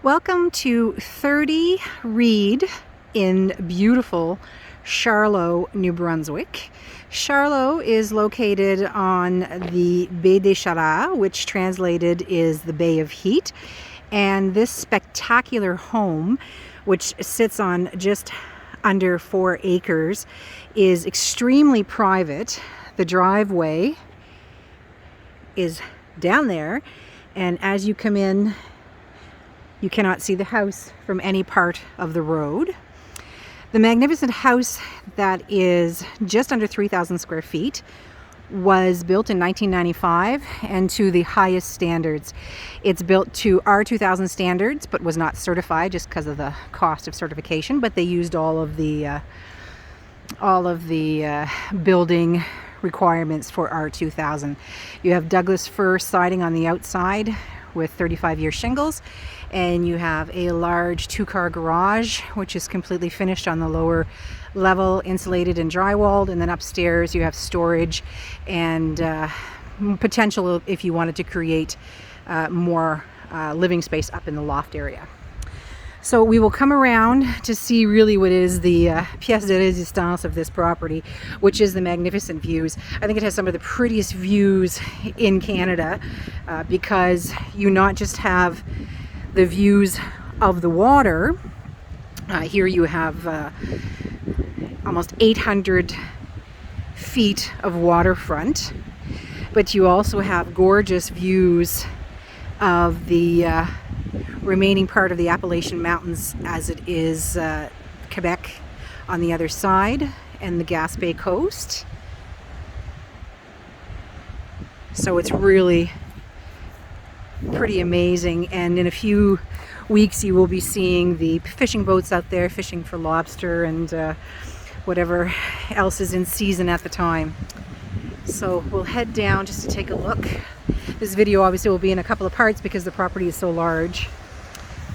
Welcome to 30 Reid in beautiful Charlo, New Brunswick. Charlo is located on the Baie des Chaleurs, which translated is the Bay of Heat. And this spectacular home, which sits on just under 4 acres, is extremely private. The driveway is down there, and as you come in, you cannot see the house from any part of the road. The magnificent house that is just under 3,000 square feet was built in 1995 and to the highest standards. It's built to R2000 standards, but was not certified just because of the cost of certification, but they used all of the building requirements for R2000. You have Douglas fir siding on the outside with 35-year shingles, and you have a large 2-car garage which is completely finished on the lower level, insulated and drywalled, and then upstairs you have storage and potential if you wanted to create more living space up in the loft area. So we will come around to see really what is the pièce de résistance of this property, which is the magnificent views. I think it has some of the prettiest views in Canada because you not just have the views of the water. Here you have almost 800 feet of waterfront, but you also have gorgeous views of the remaining part of the Appalachian Mountains, as it is Quebec on the other side, and the Gaspé coast. So it's really pretty amazing, and in a few weeks you will be seeing the fishing boats out there fishing for lobster and whatever else is in season at the time. So we'll head down just to take a look. This video obviously will be in a couple of parts because the property is so large.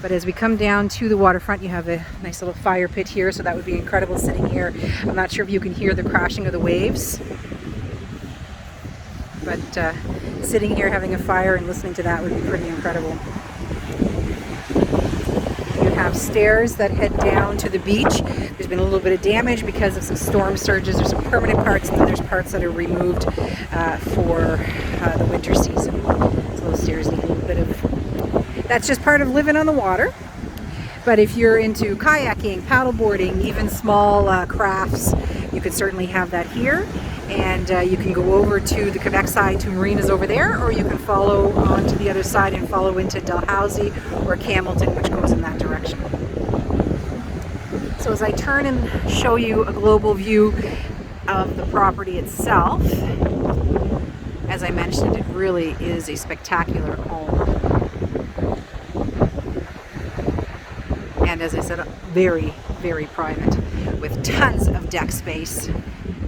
But as we come down to the waterfront, you have a nice little fire pit here, so that would be incredible sitting here. I'm not sure if you can hear the crashing of the waves, but sitting here having a fire and listening to that would be pretty incredible. You have stairs that head down to the beach. There's been a little bit of damage because of some storm surges. There's some permanent parts, and then there's parts that are removed for the winter season. So those stairs need a little bit of... That's just part of living on the water. But if you're into kayaking, paddleboarding, even small crafts, you can certainly have that here. And you can go over to the Quebec side to marinas over there, or you can follow on to the other side and follow into Dalhousie or Campbellton, which goes in that direction. So as I turn and show you a global view of the property itself, as I mentioned, it really is a spectacular home. And as I said, very, very private with tons of deck space.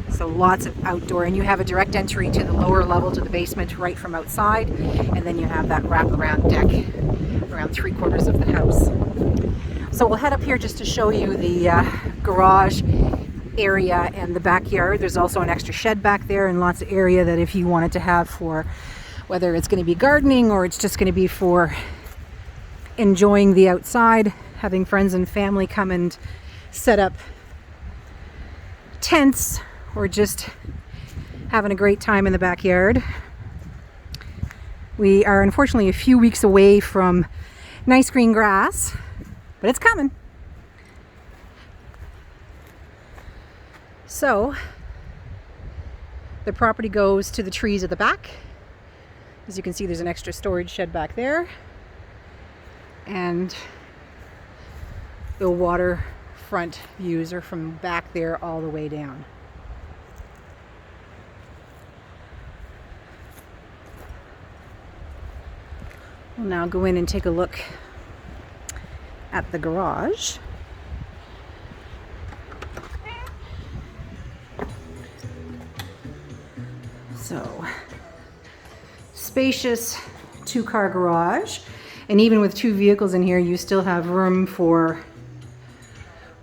So lots of outdoor, and you have a direct entry to the lower level to the basement right from outside, and then you have that wraparound deck around 3/4 of the house. So we'll head up here just to show you the garage area and the backyard. There's also an extra shed back there and lots of area that if you wanted to have for whether it's going to be gardening or it's just going to be for enjoying the outside, having friends and family come and set up tents, or just having a great time in the backyard. We are unfortunately a few weeks away from nice green grass, but it's coming. So the property goes to the trees at the back. As you can see, there's an extra storage shed back there, and the waterfront views are from back there all the way down. We'll now go in and take a look at the garage. So, spacious 2-car garage, and even with 2 vehicles in here, you still have room for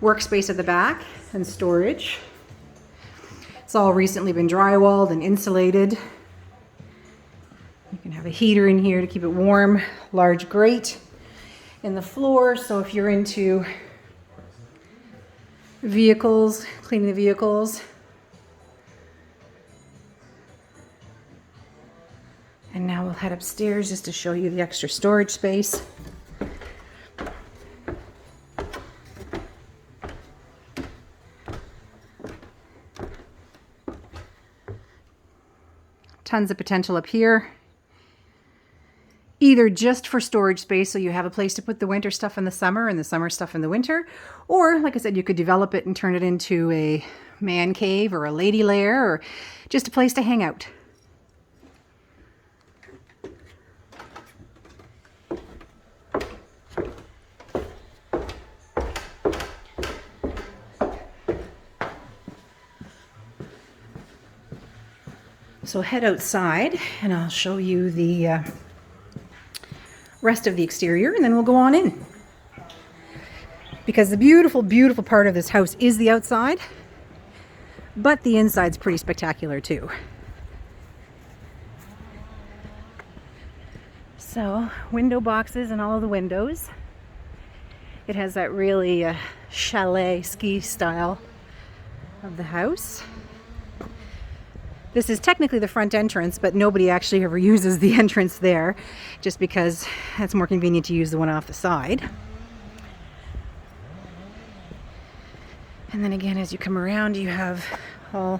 workspace at the back and storage. It's all recently been drywalled and insulated. You can have a heater in here to keep it warm, large grate, in the floor. So if you're into vehicles, cleaning the vehicles. And now we'll head upstairs just to show you the extra storage space. Tons of potential up here. Either just for storage space, so you have a place to put the winter stuff in the summer and the summer stuff in the winter, or like I said, you could develop it and turn it into a man cave or a lady lair or just a place to hang out. So head outside and I'll show you the rest of the exterior, and then we'll go on in. Because the beautiful, beautiful part of this house is the outside, but the inside's pretty spectacular too. So window boxes in all of the windows. It has that really chalet ski style of the house. This is technically the front entrance, but nobody actually ever uses the entrance there, just because it's more convenient to use the one off the side. And then again, as you come around, you have all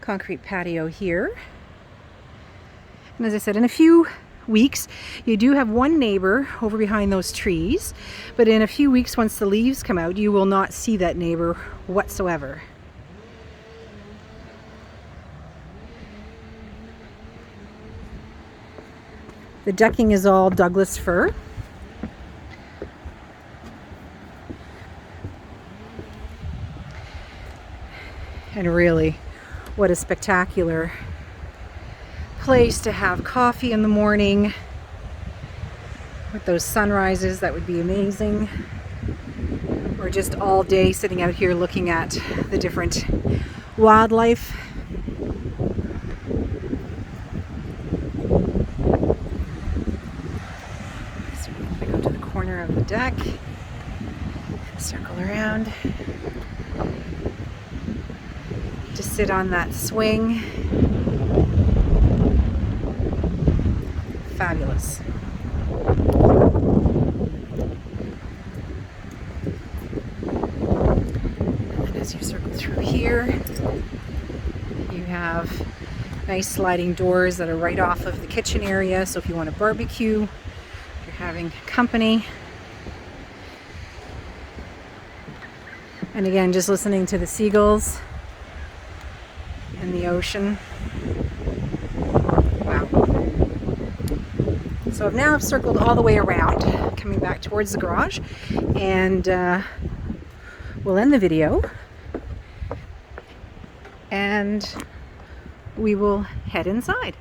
concrete patio here. And as I said, in a few weeks, you do have one neighbor over behind those trees, but in a few weeks, once the leaves come out, you will not see that neighbor whatsoever. The decking is all Douglas fir. And really, what a spectacular place to have coffee in the morning with those sunrises. That would be amazing. Or just all day sitting out here looking at the different wildlife. Of the deck, circle around, just sit on that swing. Fabulous. And as you circle through here, you have nice sliding doors that are right off of the kitchen area, so if you want to barbecue, if you're having company. And again, just listening to the seagulls and the ocean. Wow. So now I've circled all the way around, coming back towards the garage, and we'll end the video and we will head inside.